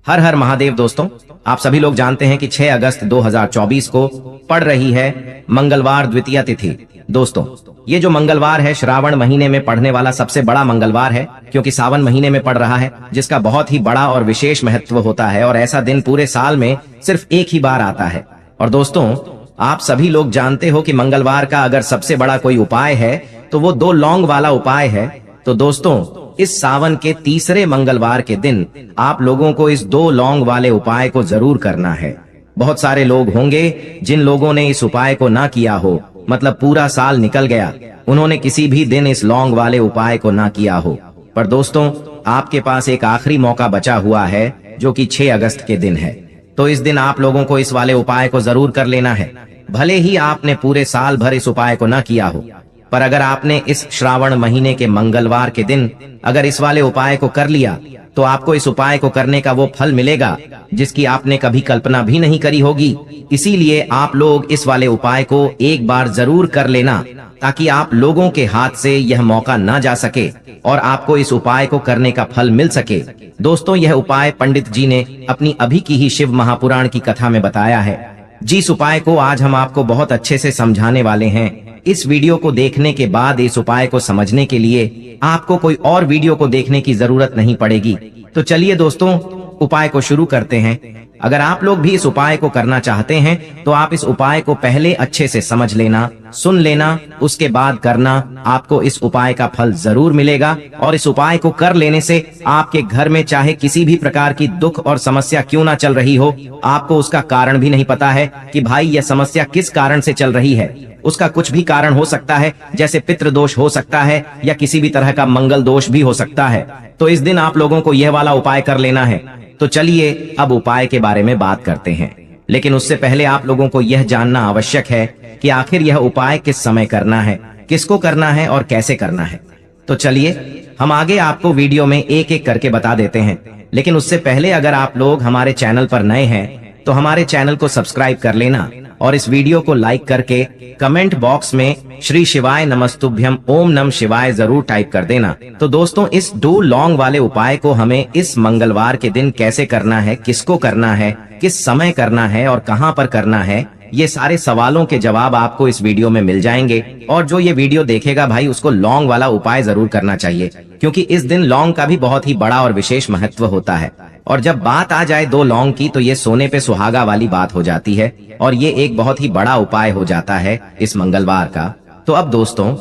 हर हर महादेव दोस्तों, आप सभी लोग जानते हैं कि 6 अगस्त 2024 को पड़ रही है मंगलवार द्वितीया तिथि। दोस्तों, ये जो मंगलवार है श्रावण महीने में पड़ने वाला सबसे बड़ा मंगलवार है, क्योंकि सावन महीने में पड़ रहा है, जिसका बहुत ही बड़ा और विशेष महत्व होता है और ऐसा दिन पूरे साल में सिर्फ एक ही बार आता है। और दोस्तों, आप सभी लोग जानते हो कि मंगलवार का अगर सबसे बड़ा कोई उपाय है तो वो 2 लौंग वाला उपाय है। तो दोस्तों, इस सावन के तीसरे मंगलवार के दिन आप लोगों को इस 2 लौंग वाले उपाय को जरूर करना है। बहुत सारे लोग होंगे जिन लोगों ने इस उपाय को ना किया हो, मतलब पूरा साल निकल गया, उन्होंने किसी भी दिन इस लौंग वाले उपाय को ना किया हो। पर दोस्तों, आपके पास एक आखिरी मौका बचा हुआ है जो कि 6 अगस्त के दिन है। तो इस दिन आप लोगों को इस वाले उपाय को जरूर कर लेना है। भले ही आपने पूरे साल भर इस उपाय को ना किया हो, पर अगर आपने इस श्रावण महीने के मंगलवार के दिन अगर इस वाले उपाय को कर लिया तो आपको इस उपाय को करने का वो फल मिलेगा जिसकी आपने कभी कल्पना भी नहीं करी होगी। इसीलिए आप लोग इस वाले उपाय को एक बार जरूर कर लेना, ताकि आप लोगों के हाथ से यह मौका ना जा सके और आपको इस उपाय को करने का फल मिल सके। दोस्तों, यह उपाय पंडित जी ने अपनी अभी की ही शिव महापुराण की कथा में बताया है, जिस उपाय को आज हम आपको बहुत अच्छे से समझाने वाले हैं। इस वीडियो को देखने के बाद इस उपाय को समझने के लिए आपको कोई और वीडियो को देखने की जरूरत नहीं पड़ेगी। तो चलिए दोस्तों, उपाय को शुरू करते हैं। अगर आप लोग भी इस उपाय को करना चाहते हैं तो आप इस उपाय को पहले अच्छे से समझ लेना, सुन लेना, उसके बाद करना। आपको इस उपाय का फल जरूर मिलेगा और इस उपाय को कर लेने से आपके घर में चाहे किसी भी प्रकार की दुख और समस्या क्यों ना चल रही हो, आपको उसका कारण भी नहीं पता है कि भाई यह समस्या किस कारण से चल रही है। उसका कुछ भी कारण हो सकता है, जैसे पितृ दोष हो सकता है या किसी भी तरह का मंगल दोष भी हो सकता है। तो इस दिन आप लोगों को यह वाला उपाय कर लेना है। तो चलिए अब उपाय के बारे में बात करते हैं, लेकिन उससे पहले आप लोगों को यह जानना आवश्यक है कि आखिर यह उपाय किस समय करना है, किसको करना है और कैसे करना है। तो चलिए हम आगे आपको वीडियो में एक एक करके बता देते हैं, लेकिन उससे पहले अगर आप लोग हमारे चैनल पर नए हैं तो हमारे चैनल को सब्सक्राइब कर लेना और इस वीडियो को लाइक करके कमेंट बॉक्स में श्री शिवाय नमस्तुभ्यम ओम नम शिवाय जरूर टाइप कर देना। तो दोस्तों, इस 2 लौंग वाले उपाय को हमें इस मंगलवार के दिन कैसे करना है, किसको करना है, किस समय करना है और कहां पर करना है, ये सारे सवालों के जवाब आपको इस वीडियो में मिल जाएंगे। और जो ये वीडियो देखेगा भाई, उसको लौंग वाला उपाय जरूर करना चाहिए, क्योंकि इस दिन लौंग का भी बहुत ही बड़ा और विशेष महत्व होता है। और जब बात आ जाए 2 लौंग की तो ये सोने पे सुहागा वाली बात हो जाती है और ये एक बहुत ही बड़ा उपाय हो जाता है इस मंगलवार का। तो अब दोस्तों,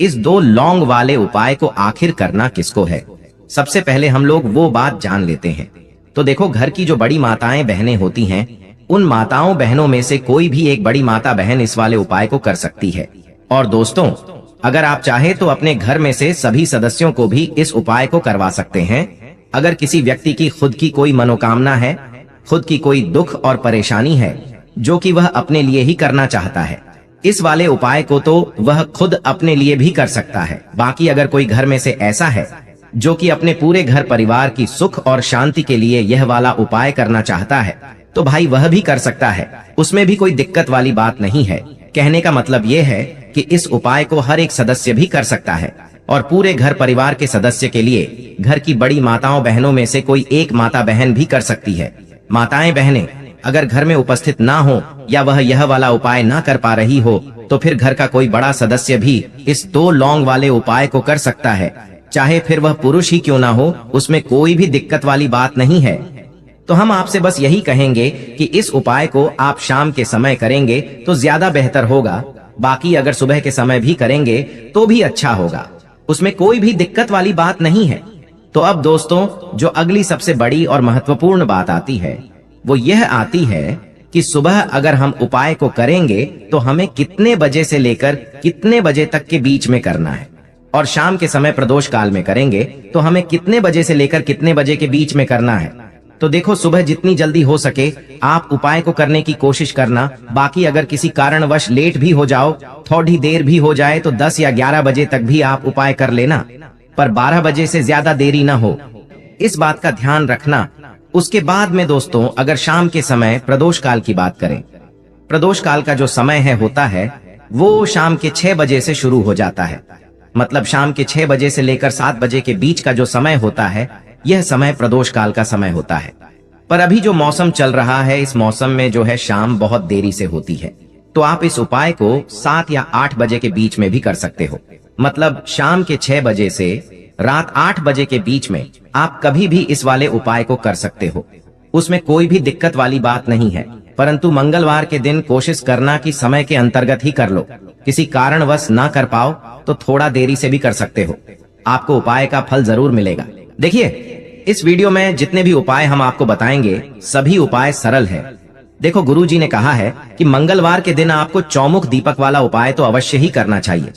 इस 2 लौंग वाले उपाय को आखिर करना किसको है, सबसे पहले हम लोग वो बात जान लेते हैं। तो देखो, घर की जो बड़ी माताएं बहनें होती हैं, उन माताओं बहनों में से कोई भी एक बड़ी माता बहन इस वाले उपाय को कर सकती है। और दोस्तों, अगर आप चाहे तो अपने घर में से सभी सदस्यों को भी इस उपाय को करवा सकते हैं। अगर किसी व्यक्ति की खुद की कोई मनोकामना है, खुद की कोई दुख और परेशानी है जो कि वह अपने लिए ही करना चाहता है, इस वाले उपाय को तो वह खुद अपने लिए भी कर सकता है। बाकी अगर कोई घर में से ऐसा है जो कि अपने पूरे घर परिवार की सुख और शांति के लिए यह वाला उपाय करना चाहता है, तो भाई वह भी कर सकता है, उसमें भी कोई दिक्कत वाली बात नहीं है। कहने का मतलब यह है कि इस उपाय को हर एक सदस्य भी कर सकता है और पूरे घर परिवार के सदस्य के लिए घर की बड़ी माताओं बहनों में से कोई एक माता बहन भी कर सकती है। माताएं बहनें अगर घर में उपस्थित ना हो या वह यह वाला उपाय ना कर पा रही हो, तो फिर घर का कोई बड़ा सदस्य भी इस 2 लौंग वाले उपाय को कर सकता है, चाहे फिर वह पुरुष ही क्यों ना हो, उसमें कोई भी दिक्कत वाली बात नहीं है। तो हम आपसे बस यही कहेंगे कि इस उपाय को आप शाम के समय करेंगे तो ज्यादा बेहतर होगा। बाकी अगर सुबह के समय भी करेंगे तो भी अच्छा होगा, उसमें कोई भी दिक्कत वाली बात नहीं है। तो अब दोस्तों, जो अगली सबसे बड़ी और महत्वपूर्ण बात आती है वो यह आती है कि सुबह अगर हम उपाय को करेंगे तो हमें कितने बजे से लेकर कितने बजे तक के बीच में करना है, और शाम के समय प्रदोष काल में करेंगे तो हमें कितने बजे से लेकर कितने बजे के बीच में करना है। तो देखो, सुबह जितनी जल्दी हो सके आप उपाय को करने की कोशिश करना। बाकी अगर किसी कारणवश लेट भी हो जाओ, थोड़ी देर भी हो जाए, तो 10 या 11 बजे तक भी आप उपाय कर लेना, पर 12 बजे से ज्यादा देरी ना हो, इस बात का ध्यान रखना। उसके बाद में दोस्तों, अगर शाम के समय प्रदोष काल की बात करें, प्रदोष काल का जो समय है होता है वो शाम के 6 बजे से शुरू हो जाता है। मतलब शाम के 6 बजे से लेकर 7 बजे के बीच का जो समय होता है, यह समय प्रदोष काल का समय होता है। पर अभी जो मौसम चल रहा है, इस मौसम में जो है शाम बहुत देरी से होती है, तो आप इस उपाय को 7 या 8 बजे के बीच में भी कर सकते हो। मतलब शाम के 6 बजे से रात 8 बजे के बीच में आप कभी भी इस वाले उपाय को कर सकते हो। उसमें कोई भी दिक्कत वाली बात नहीं है, परंतु मंगलवार के दिन कोशिश करना कि समय के अंतर्गत ही कर लो। किसी कारणवश ना कर पाओ तो थोड़ा देरी से भी कर सकते हो, आपको उपाय का फल जरूर मिलेगा। देखिए, इस वीडियो में जितने भी उपाय हम आपको बताएंगे सभी उपाय सरल है। देखो, गुरुजी ने कहा है कि मंगलवार के दिन आपको चौमुख दीपक वाला उपाय तो अवश्य ही करना चाहिए।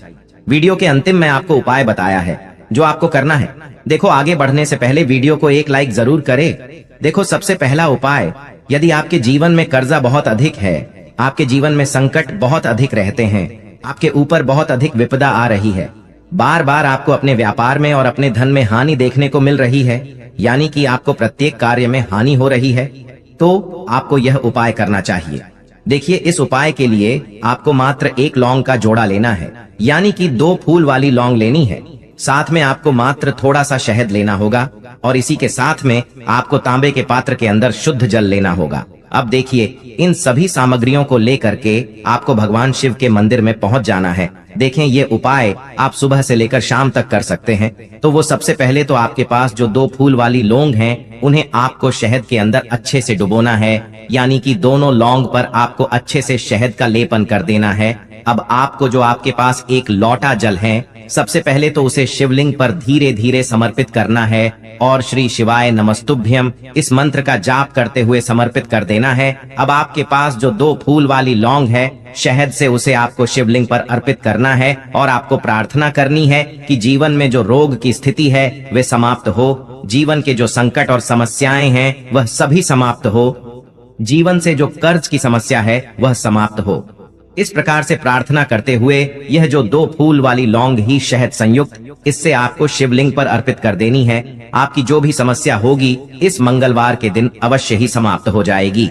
वीडियो के अंतिम में आपको उपाय बताया है जो आपको करना है। देखो, आगे बढ़ने से पहले वीडियो को एक लाइक जरूर करें। देखो, सबसे पहला उपाय, यदि आपके जीवन में कर्जा बहुत अधिक है, आपके जीवन में संकट बहुत अधिक रहते हैं, आपके ऊपर बहुत अधिक विपदा आ रही है, बार बार आपको अपने व्यापार में और अपने धन में हानि देखने को मिल रही है, यानी कि आपको प्रत्येक कार्य में हानि हो रही है, तो आपको यह उपाय करना चाहिए। देखिए, इस उपाय के लिए आपको मात्र 1 लौंग का जोड़ा लेना है, यानी कि 2 फूल वाली लौंग लेनी है। साथ में आपको मात्र थोड़ा सा शहद लेना होगा और इसी के साथ में आपको तांबे के पात्र के अंदर शुद्ध जल लेना होगा। अब देखिए, इन सभी सामग्रियों को लेकर के आपको भगवान शिव के मंदिर में पहुंच जाना है। देखें, ये उपाय आप सुबह से लेकर शाम तक कर सकते हैं। तो वो सबसे पहले तो आपके पास जो 2 फूल वाली लौंग हैं, उन्हें आपको शहद के अंदर अच्छे से डुबोना है, यानी कि दोनों लौंग पर आपको अच्छे से शहद का लेपन कर देना है। अब आपको जो आपके पास 1 लोटा जल है, सबसे पहले तो उसे शिवलिंग पर धीरे धीरे समर्पित करना है और श्री शिवाय नमस्तुभ्यम इस मंत्र का जाप करते हुए समर्पित कर देना है। अब आपके पास जो 2 फूल वाली लौंग है, शहद से उसे आपको शिवलिंग पर अर्पित करना है और आपको प्रार्थना करनी है कि जीवन में जो रोग की स्थिति है वे समाप्त हो, जीवन के जो संकट और समस्याएं हैं वह सभी समाप्त हो, जीवन से जो कर्ज की समस्या है वह समाप्त हो। इस प्रकार से प्रार्थना करते हुए यह जो 2 फूल वाली लौंग ही शहद संयुक्त, इससे आपको शिवलिंग पर अर्पित कर देनी है। आपकी जो भी समस्या होगी इस मंगलवार के दिन अवश्य ही समाप्त हो जाएगी।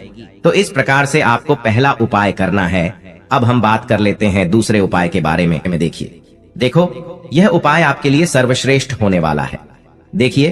तो इस प्रकार से आपको पहला उपाय करना है। अब हम बात कर लेते हैं दूसरे उपाय के बारे में। देखो, यह उपाय आपके लिए सर्वश्रेष्ठ होने वाला है। देखिए,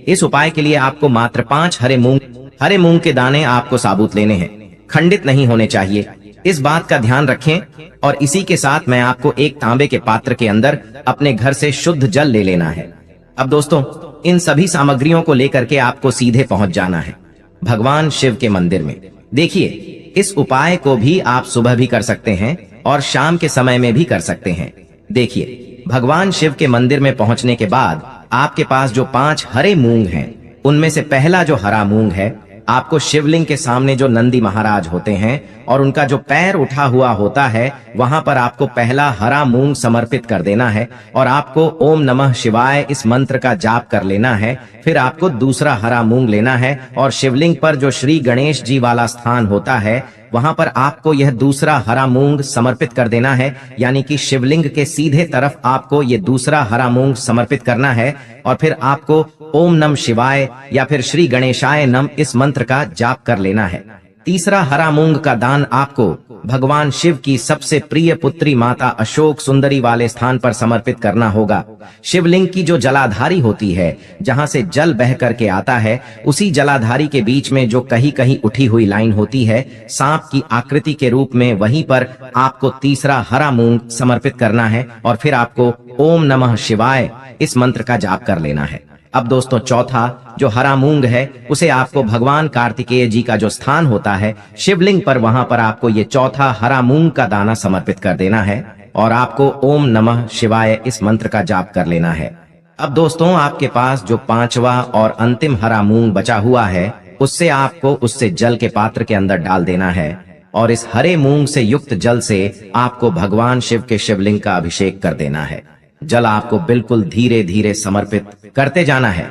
इस उपाय के लिए आपको मात्र 5 हरे मूंग के दाने आपको साबुत लेने हैं, खंडित नहीं होने चाहिए। इस बात का ध्यान रखें। और इसी के साथ मैं आपको एक तांबे के पात्र के अंदर अपने घर से शुद्ध जल ले लेना है। अब दोस्तों, इन सभी सामग्रियों को लेकर के आपको सीधे पहुंच जाना है भगवान शिव के मंदिर में। देखिए, इस उपाय को भी आप सुबह भी कर सकते हैं और शाम के समय में भी कर सकते हैं। देखिए, भगवान शिव के मंदिर में पहुंचने के बाद आपके पास जो 5 हरे मूंग हैं, उनमें से पहला जो हरा मूंग है, आपको शिवलिंग के सामने जो नंदी महाराज होते हैं और उनका जो पैर उठा हुआ होता है, वहां पर आपको पहला हरा मूंग समर्पित कर देना है और आपको ओम नमः शिवाय इस मंत्र का जाप कर लेना है। फिर आपको दूसरा हरा मूंग लेना है और शिवलिंग पर जो श्री गणेश जी वाला स्थान होता है, वहां पर आपको यह दूसरा हरा मूंग समर्पित कर देना है, यानी कि शिवलिंग के सीधे तरफ आपको ये दूसरा हरा मूंग समर्पित करना है और फिर आपको ओम नम शिवाय या फिर श्री गणेशाय नम इस मंत्र का जाप कर लेना है। तीसरा हरा मूंग का दान आपको भगवान शिव की सबसे प्रिय पुत्री माता अशोक सुंदरी वाले स्थान पर समर्पित करना होगा। शिवलिंग की जो जलाधारी होती है, जहां से जल बह करके आता है, उसी जलाधारी के बीच में जो कहीं कहीं उठी हुई लाइन होती है सांप की आकृति के रूप में, वहीं पर आपको तीसरा हरा मूंग समर्पित करना है और फिर आपको ओम नमः शिवाय इस मंत्र का जाप कर लेना है। अब दोस्तों, चौथा जो हरा मूंग है, उसे आपको भगवान कार्तिकेय जी का जो स्थान होता है शिवलिंग पर, वहां पर आपको ये चौथा हरा मूंग का दाना समर्पित कर देना है और आपको ओम नमः शिवाय इस मंत्र का जाप कर लेना है। अब दोस्तों, आपके पास जो 5वां और अंतिम हरा मूंग बचा हुआ है, उससे आपको उससे जल के पात्र के अंदर डाल देना है और इस हरे मूंग से युक्त जल से आपको भगवान शिव के शिवलिंग का अभिषेक कर देना है। जल आपको बिल्कुल धीरे धीरे समर्पित करते जाना है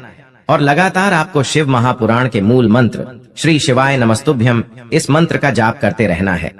और लगातार आपको शिव महापुराण के मूल मंत्र श्री शिवाय नमस्तुभ्यम इस मंत्र का जाप करते रहना है।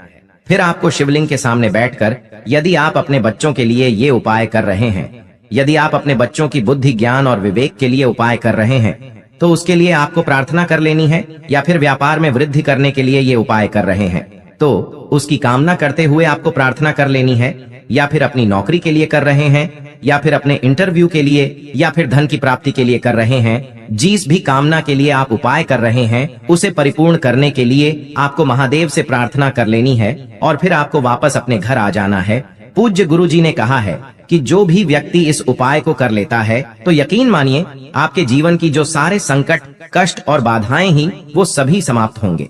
फिर आपको शिवलिंग के सामने बैठकर, यदि आप अपने बच्चों के लिए ये उपाय कर रहे हैं, यदि आप अपने बच्चों की बुद्धि ज्ञान और विवेक के लिए उपाय कर रहे हैं, तो उसके लिए आपको प्रार्थना कर लेनी है, या फिर व्यापार में वृद्धि करने के लिए ये उपाय कर रहे हैं, तो उसकी कामना करते हुए आपको प्रार्थना कर लेनी है, या फिर अपनी नौकरी के लिए कर रहे हैं, या फिर अपने इंटरव्यू के लिए, या फिर धन की प्राप्ति के लिए कर रहे हैं। जिस भी कामना के लिए आप उपाय कर रहे हैं उसे परिपूर्ण करने के लिए आपको महादेव से प्रार्थना कर लेनी है और फिर आपको वापस अपने घर आ जाना है। पूज्य गुरु जी ने कहा है कि जो भी व्यक्ति इस उपाय को कर लेता है तो यकीन मानिए आपके जीवन की जो सारे संकट, कष्ट और बाधाएं ही वो सभी समाप्त होंगे।